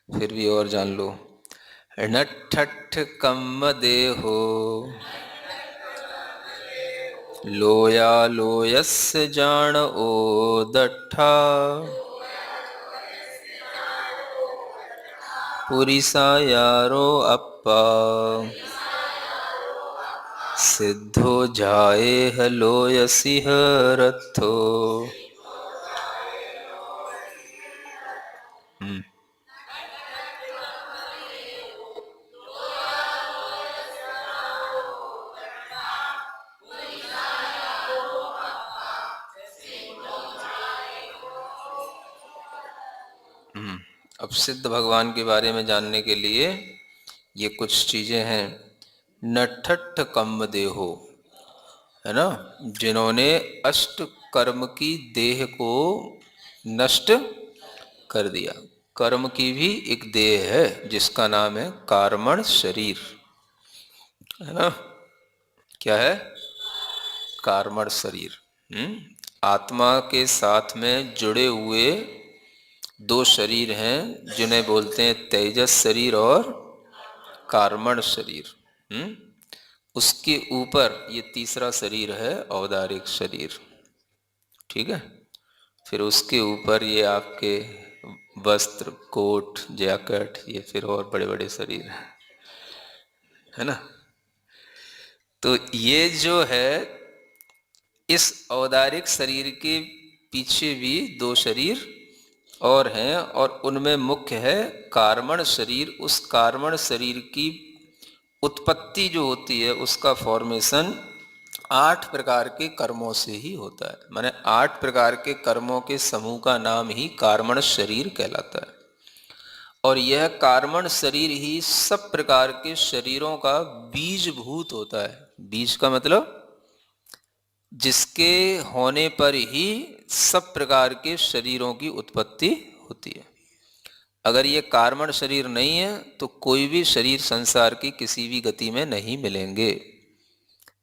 फिर भी और जान लो। नठठ कम्म देहो लोया लोयस्य जान ओ दट्ठा पुरिसा यारो अप्पा सिद्धो जाए हलोयसिह रथो। हम्म अब सिद्ध भगवान के बारे में जानने के लिए ये कुछ चीजें हैं। नठठ कम्म देहो, है ना, जिन्होंने अष्ट कर्म की देह को नष्ट कर दिया। कर्म की भी एक देह है जिसका नाम है कार्मण शरीर, है ना। क्या है? कार्मण शरीर। आत्मा के साथ में जुड़े हुए दो शरीर हैं जिन्हें बोलते हैं तेजस शरीर और कार्मण शरीर। उसके ऊपर ये तीसरा शरीर है औदारिक शरीर, ठीक है। फिर उसके ऊपर ये आपके वस्त्र, कोट, जैकेट, ये फिर और बड़े बड़े शरीर हैं, है ना। तो ये जो है, इस औदारिक शरीर के पीछे भी दो शरीर और हैं, और उनमें मुख्य है कार्मण शरीर। उस कार्मण शरीर की उत्पत्ति जो होती है, उसका फॉर्मेशन 8 प्रकार के कर्मों से ही होता है। माने 8 प्रकार के कर्मों के समूह का नाम ही कार्मण शरीर कहलाता है। और यह कार्मण शरीर ही सब प्रकार के शरीरों का बीजभूत होता है। बीज का मतलब जिसके होने पर ही सब प्रकार के शरीरों की उत्पत्ति होती है। अगर ये कार्मण शरीर नहीं है तो कोई भी शरीर संसार की किसी भी गति में नहीं मिलेंगे।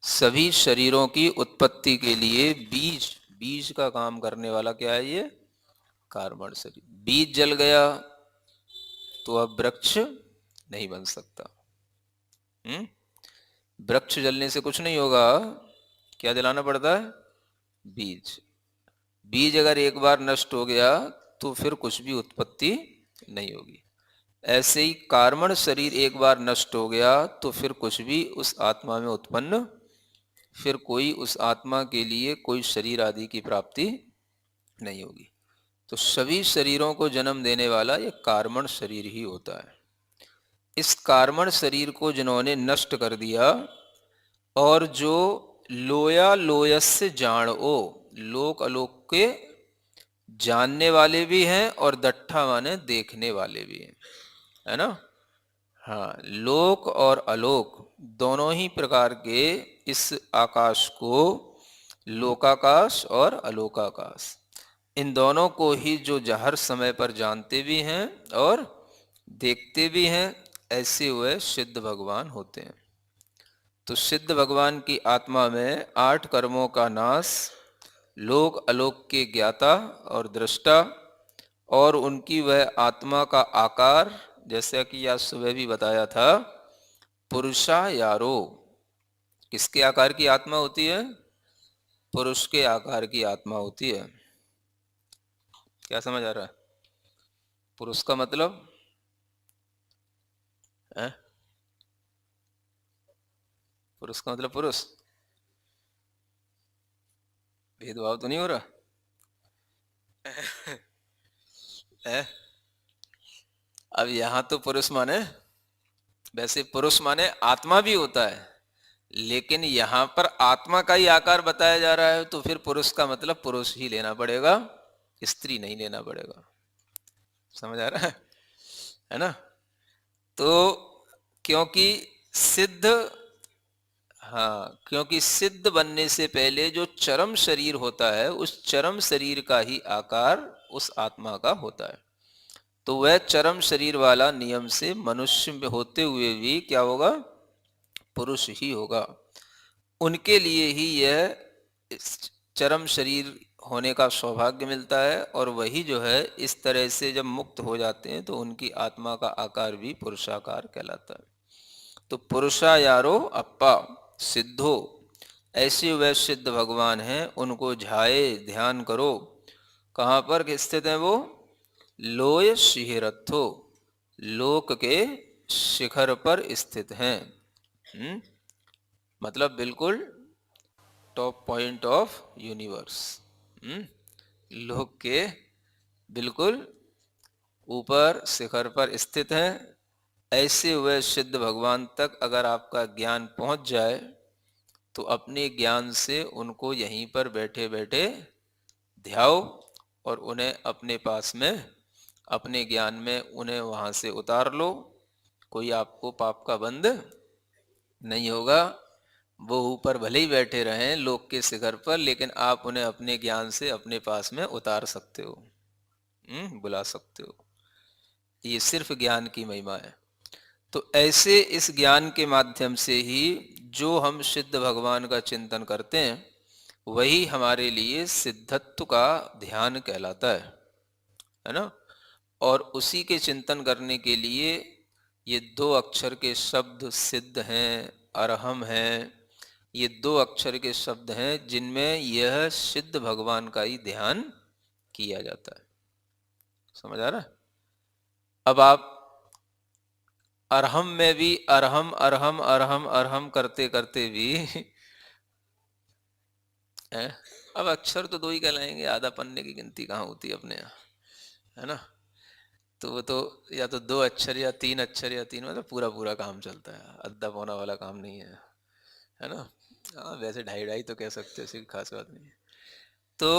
सभी शरीरों की उत्पत्ति के लिए बीज, बीज का काम करने वाला क्या है? ये कार्बन शरीर। बीज जल गया तो अब वृक्ष नहीं बन सकता। वृक्ष जलने से कुछ नहीं होगा, क्या जलाना पड़ता है? बीज। बीज अगर एक बार नष्ट हो गया तो फिर कुछ भी उत्पत्ति नहीं होगी। ऐसे ही कार्मण शरीर एक बार नष्ट हो गया तो फिर कुछ भी उस आत्मा में उत्पन्न, फिर कोई उस आत्मा के लिए कोई शरीर आदि की प्राप्ति नहीं होगी। तो सभी शरीरों को जन्म देने वाला ये कार्मण शरीर ही होता है। इस कार्मण शरीर को जिन्होंने नष्ट कर दिया, और जो लोया लोयस्य जानो, लोक अलोक के जानने वाले भी हैं और दट्ठा माने देखने वाले भी हैं, है ना। हाँ, लोक और अलोक दोनों ही प्रकार के इस आकाश को, लोकाकाश और अलोकाकाश, इन दोनों को ही जो हर समय पर जानते भी हैं और देखते भी हैं, ऐसे वह सिद्ध भगवान होते हैं। तो सिद्ध भगवान की आत्मा में 8 कर्मों का नाश, लोक अलोक के ज्ञाता और दृष्टा, और उनकी वह आत्मा का आकार, जैसा कि आज सुबह भी बताया था, पुरुषा यारो। किसके आकार की आत्मा होती है? पुरुष के आकार की आत्मा होती है। क्या समझ आ रहा है? पुरुष का मतलब है? पुरुष का मतलब पुरुष, भेदभाव तो नहीं हो रहा है? अब यहां तो पुरुष माने, वैसे पुरुष माने आत्मा भी होता है, लेकिन यहां पर आत्मा का ही आकार बताया जा रहा है, तो फिर पुरुष का मतलब पुरुष ही लेना पड़ेगा, स्त्री नहीं लेना पड़ेगा। समझ आ रहा है ना। तो क्योंकि सिद्ध, हाँ, क्योंकि सिद्ध बनने से पहले जो चरम शरीर होता है, उस चरम शरीर का ही आकार उस आत्मा का होता है। तो वह चरम शरीर वाला नियम से मनुष्य में होते हुए भी क्या होगा? पुरुष ही होगा। उनके लिए ही यह चरम शरीर होने का सौभाग्य मिलता है, और वही जो है इस तरह से जब मुक्त हो जाते हैं तो उनकी आत्मा का आकार भी पुरुषाकार कहलाता है। तो पुरुषा यारो अप्पा सिद्धो, ऐसे वे सिद्ध भगवान हैं, उनको झाए ध्यान करो। कहाँ पर स्थित हैं वो? लोय शिहरथो, लोक के शिखर पर स्थित हैं। मतलब बिल्कुल टॉप पॉइंट ऑफ यूनिवर्स, लोक के बिल्कुल ऊपर शिखर पर स्थित हैं। ऐसे हुए सिद्ध भगवान तक अगर आपका ज्ञान पहुंच जाए तो अपने ज्ञान से उनको यहीं पर बैठे बैठे ध्याओ, और उन्हें अपने पास में, अपने ज्ञान में उन्हें वहां से उतार लो। कोई आपको पाप का बंध नहीं होगा। वो ऊपर भले ही बैठे रहें लोक के शिखर पर, लेकिन आप उन्हें अपने ज्ञान से अपने पास में उतार सकते हो, बुला सकते हो। ये सिर्फ ज्ञान की महिमा है। तो ऐसे इस ज्ञान के माध्यम से ही जो हम सिद्ध भगवान का चिंतन करते हैं वही हमारे लिए सिद्धत्व का ध्यान कहलाता है ना। और उसी के चिंतन करने के लिए ये दो अक्षर के शब्द सिद्ध हैं, अरहम हैं, ये दो अक्षर के शब्द हैं जिनमें यह सिद्ध भगवान का ही ध्यान किया जाता है। समझ आ रहा है? अब आप अरहम में भी अरहम अरहम अरहम अरहम करते करते भी अब अक्षर तो दो ही कहलाएंगे, आधा पन्ने की गिनती कहाँ होती है अपने यहाँ, है ना। तो वो तो या तो दो अक्षर या तीन अक्षर, या तीन मतलब पूरा पूरा काम चलता है, अद्धा पौना वाला काम नहीं है ना। हाँ वैसे ढाई ढाई तो कह सकते हो, ऐसी खास बात नहीं है। तो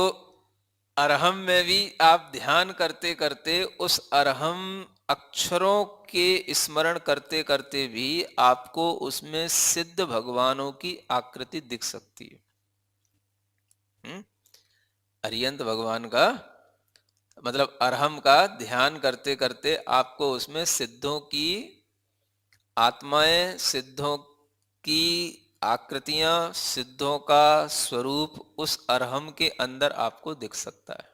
अरहम में भी आप ध्यान करते करते उस अरहम अक्षरों के स्मरण करते करते भी आपको उसमें सिद्ध भगवानों की आकृति दिख सकती है। अरियंत भगवान का मतलब अरहम का ध्यान करते करते आपको उसमें सिद्धों की आत्माएं, सिद्धों की आकृतियां, सिद्धों का स्वरूप उस अरहम के अंदर आपको दिख सकता है।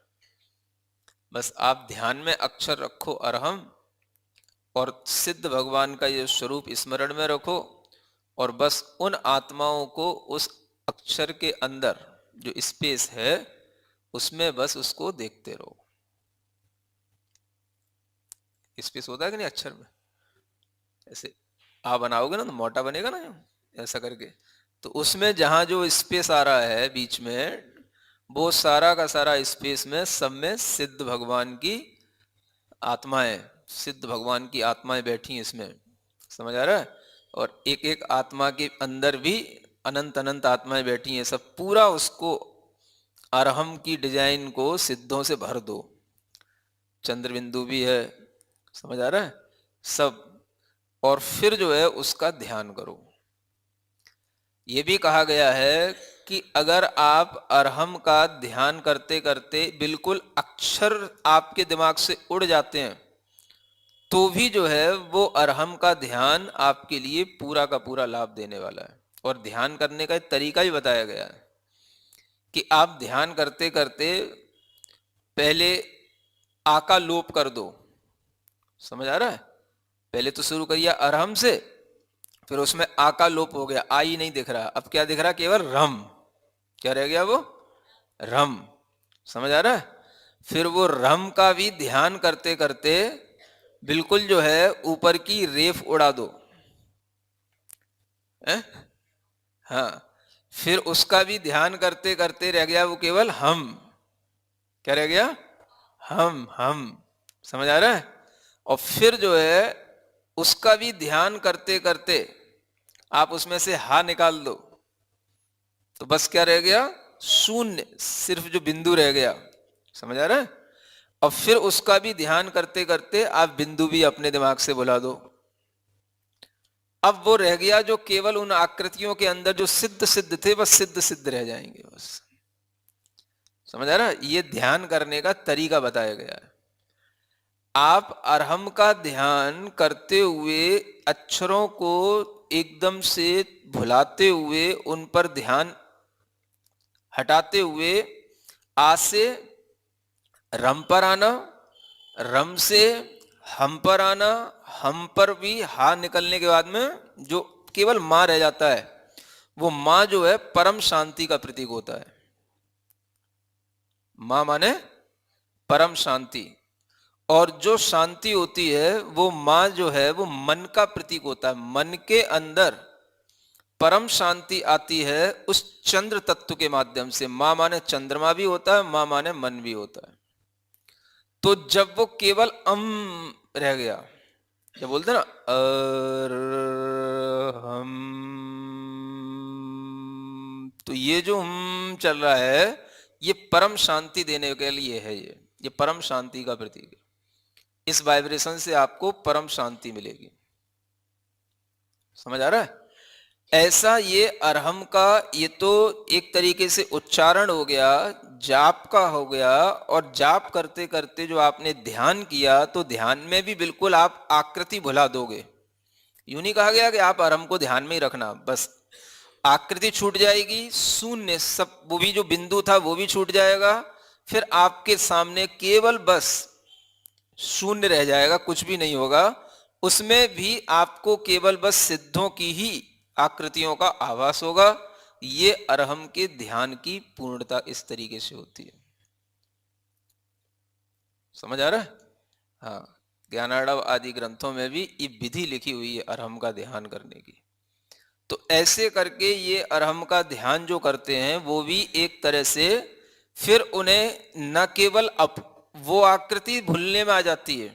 बस आप ध्यान में अक्षर रखो अरहम, और सिद्ध भगवान का ये स्वरूप स्मरण में रखो, और बस उन आत्माओं को उस अक्षर के अंदर जो स्पेस है उसमें बस उसको देखते रहो। स्पेस होता है कि नहीं अक्षर में? ऐसे आ बनाओगे ना तो मोटा बनेगा ना, ऐसा करके। तो उसमें जहां जो स्पेस आ रहा है बीच में, वो सारा का सारा स्पेस में सब में सिद्ध भगवान की आत्माएं, सिद्ध भगवान की आत्माएं बैठी हैं इसमें। समझ आ रहा है? और एक एक आत्मा के अंदर भी अनंत अनंत आत्माएं बैठी हैं। सब पूरा उसको अरहम की डिजाइन को सिद्धों से भर दो। चंद्र बिंदु भी है, समझ आ रहा है सब। और फिर जो है उसका ध्यान करो। ये भी कहा गया है कि अगर आप अरहम का ध्यान करते करते बिल्कुल अक्षर आपके दिमाग से उड़ जाते हैं तो भी जो है वो अरहम का ध्यान आपके लिए पूरा का पूरा लाभ देने वाला है। और ध्यान करने का एक तरीका भी बताया गया है कि आप ध्यान करते करते पहले आ का लोप कर दो। समझ आ रहा है? पहले तो शुरू करिए अरहम से, फिर उसमें आ का लोप हो गया, आ ही नहीं दिख रहा, अब क्या दिख रहा? केवल रम। क्या रह गया? वो रम। समझ आ रहा है? फिर वो रम का भी ध्यान करते करते बिल्कुल जो है ऊपर की रेफ उड़ा दो। हाँ, फिर उसका भी ध्यान करते करते रह गया वो केवल हम। क्या रह गया? हम। समझ आ रहा है? और फिर जो है उसका भी ध्यान करते करते आप उसमें से हा निकाल दो, तो बस क्या रह गया? शून्य, सिर्फ जो बिंदु रह गया। समझ आ रहा है? और फिर उसका भी ध्यान करते करते आप बिंदु भी अपने दिमाग से बुला दो। अब वो रह गया जो केवल उन आकृतियों के अंदर जो सिद्ध सिद्ध थे, बस सिद्ध सिद्ध रह जाएंगे बस। समझ आ रहा है? ये ध्यान करने का तरीका बताया गया है। आप अरहम का ध्यान करते हुए अक्षरों को एकदम से भुलाते हुए, उन पर ध्यान हटाते हुए आ से रम पर आना, रम से हम पर आना, हम पर भी हा निकलने के बाद में जो केवल मां रह जाता है, वो मां जो है परम शांति का प्रतीक होता है। मां माने परम शांति। और जो शांति होती है वो मां जो है वो मन का प्रतीक होता है। मन के अंदर परम शांति आती है उस चंद्र तत्व के माध्यम से। मां माने चंद्रमा भी होता है, मां माने मन भी होता है। तो जब वो केवल रह गया, जब बोलते ना हम, तो ये जो चल रहा है ये परम शांति देने के लिए है। ये परम शांति का प्रतीक है। इस वाइब्रेशन से आपको परम शांति मिलेगी। समझ आ रहा है? ऐसा ये अरहम का, ये तो एक तरीके से उच्चारण हो गया, जाप का हो गया। और जाप करते करते जो आपने ध्यान किया, तो ध्यान में भी बिल्कुल आप आकृति भुला दोगे। यूं नहीं कहा गया कि आप अरहम को ध्यान में ही रखना, बस आकृति छूट जाएगी, शून्य सब, वो भी जो बिंदु था वो भी छूट जाएगा। फिर आपके सामने केवल बस शून्य रह जाएगा, कुछ भी नहीं होगा। उसमें भी आपको केवल बस सिद्धों की ही आकृतियों का आभास होगा। ये अरहम के ध्यान की पूर्णता इस तरीके से होती है। समझ आ रहा है? हाँ, ज्ञानार्णव आदि ग्रंथों में भी ये विधि लिखी हुई है अरहम का ध्यान करने की। तो ऐसे करके ये अरहम का ध्यान जो करते हैं वो भी एक तरह से फिर उन्हें न केवल वो आकृति भूलने में आ जाती है,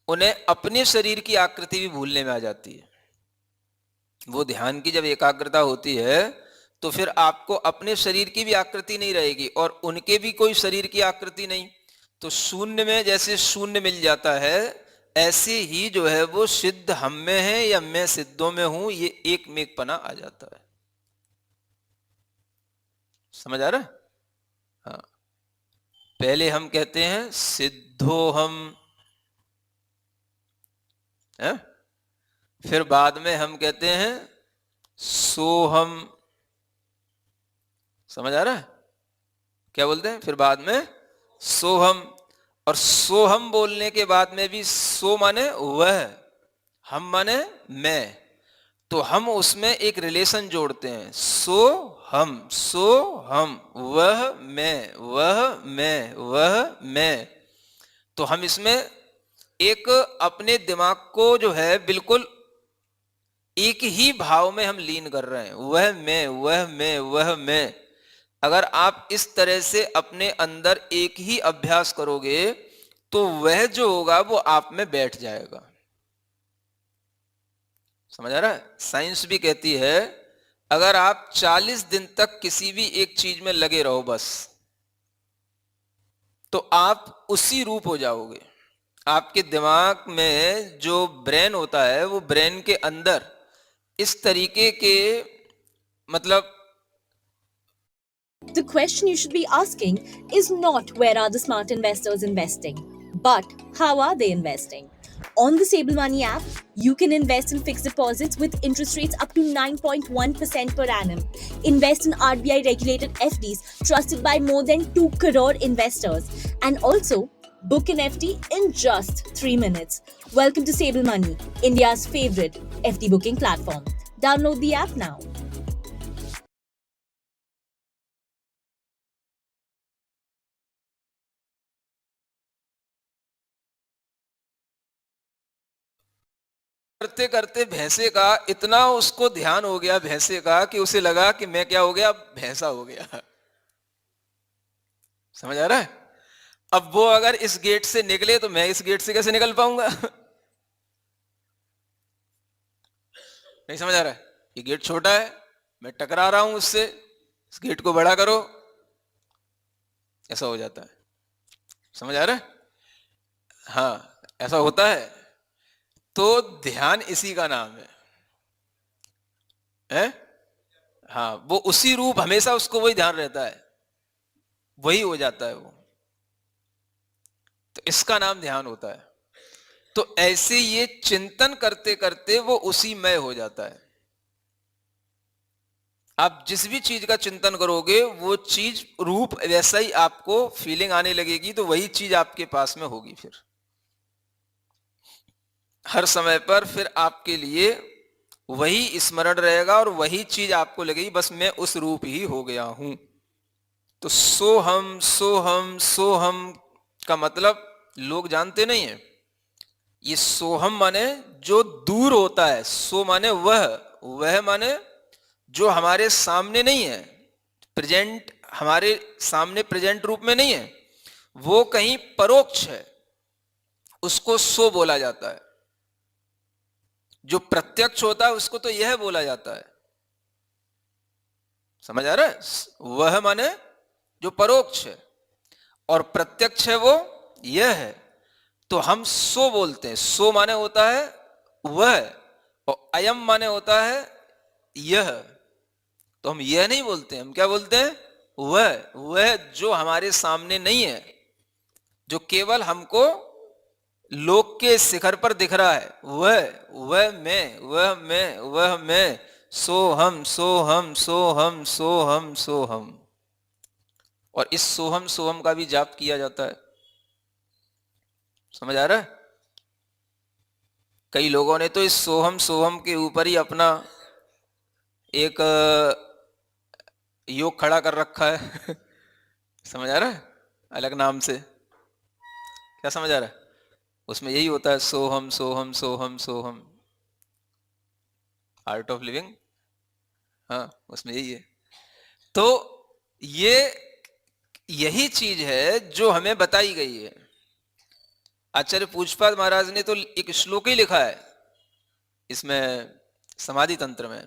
उन्हें अपने शरीर की आकृति भी भूलने में आ जाती है। वो ध्यान की जब एकाग्रता होती है तो फिर आपको अपने शरीर की भी आकृति नहीं रहेगी और उनके भी कोई शरीर की आकृति नहीं। तो शून्य में जैसे शून्य मिल जाता है, ऐसे ही जो है वो सिद्ध हम में है या मैं सिद्धों में हूं, ये एक मेघपना आ जाता है। समझ आ रहा है? हाँ, पहले हम कहते हैं सिद्धो हम है? फिर बाद में हम कहते हैं सोहम। समझ आ रहा है? क्या बोलते हैं? फिर बाद में सोहम। और सोहम बोलने के बाद में भी सो माने वह, हम माने मैं। तो हम उसमें एक रिलेशन जोड़ते हैं, सो हम, वह मैं, वह मैं, वह मैं। तो हम इसमें एक अपने दिमाग को जो है बिल्कुल एक ही भाव में हम लीन कर रहे हैं, वह मैं, वह मैं, वह मैं। अगर आप इस तरह से अपने अंदर एक ही अभ्यास करोगे तो वह जो होगा वो आप में बैठ जाएगा। समझ आ रहा है? साइंस भी कहती है अगर आप 40 दिन तक किसी भी एक चीज में लगे रहो बस, तो आप उसी रूप हो जाओगे। आपके दिमाग में जो ब्रेन होता है वो ब्रेन के अंदर इस तरीके के मतलब The question you should be asking is not where are the smart investors investing, but how are they investing? On the Stable Money app, you can invest in fixed deposits with interest rates up to 9.1% per annum. Invest in RBI regulated FDs trusted by more than 2 crore investors. And also, book an FD in just 3 minutes. Welcome to Stable Money, India's favorite FD booking platform. Download the app now. करते करते भैंसे का इतना उसको ध्यान हो गया भैंसे का कि उसे लगा कि मैं क्या हो गया, भैंसा हो गया। समझ आ रहा है? अब वो अगर इस गेट से निकले तो मैं इस गेट से कैसे निकल पाऊंगा? नहीं समझ आ रहा है? ये गेट छोटा है, मैं टकरा रहा हूं उससे, इस गेट को बड़ा करो, ऐसा हो जाता है। समझ आ रहा है? हाँ, ऐसा होता है। तो ध्यान इसी का नाम है? हाँ, वो उसी रूप, हमेशा उसको वही ध्यान रहता है, वही हो जाता है वो। तो इसका नाम ध्यान होता है। तो ऐसे ये चिंतन करते करते वो उसी मय हो जाता है। आप जिस भी चीज का चिंतन करोगे वो चीज रूप वैसा ही आपको फीलिंग आने लगेगी, तो वही चीज आपके पास में होगी। फिर हर समय पर फिर आपके लिए वही स्मरण रहेगा और वही चीज आपको लगेगी, बस मैं उस रूप ही हो गया हूं। तो सोहम सोहम सोहम का मतलब लोग जानते नहीं है। ये सोहम माने जो दूर होता है, सो माने वह माने जो हमारे सामने नहीं है, प्रेजेंट हमारे सामने प्रेजेंट रूप में नहीं है, वो कहीं परोक्ष है, उसको सो बोला जाता है। जो प्रत्यक्ष होता है उसको तो यह बोला जाता है। समझ आ रहा है? वह माने जो परोक्ष है और प्रत्यक्ष है वो यह है। तो हम सो बोलते हैं, सो माने होता है वह और अयम माने होता है यह। तो हम यह नहीं बोलते, हम क्या बोलते हैं? वह जो हमारे सामने नहीं है, जो केवल हमको लोक के शिखर पर दिख रहा है, वह मैं, सोहम सोहम सोहम सोहम सोहम। और इस सोहम सोहम का भी जाप किया जाता है। समझ आ रहा है? कई लोगों ने तो इस सोहम सोहम के ऊपर ही अपना एक योग खड़ा कर रखा है। समझ आ रहा है? अलग नाम से। क्या समझ आ रहा है? उसमें यही होता है, सोहम सोहम सोहम सोहम, आर्ट ऑफ लिविंग। हाँ, उसमें यही है। तो ये यही चीज है जो हमें बताई गई है। आचार्य पूज्यपाद महाराज ने तो एक श्लोक ही लिखा है इसमें, समाधि तंत्र में,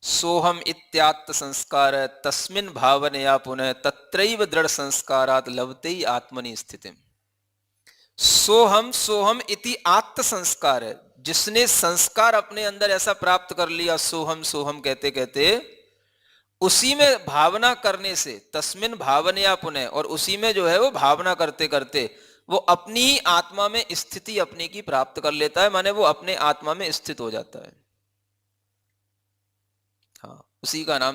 सोहम इत्यात्म संस्कार तस्मिन भावनया पुनः तत्रैव दृढ़ संस्कारात लभते ही आत्मनि स्थिति। सोहम सोहम इति आत्म संस्कार है, जिसने संस्कार अपने अंदर ऐसा प्राप्त कर लिया सोहम सोहम कहते कहते, उसी में भावना करने से, तस्मिन भावनया पुनः, और उसी में जो है वो भावना करते करते वो अपनी ही आत्मा में स्थिति अपने की प्राप्त कर लेता है, माने वो अपने आत्मा में स्थित हो जाता है। हाँ, उसी का नाम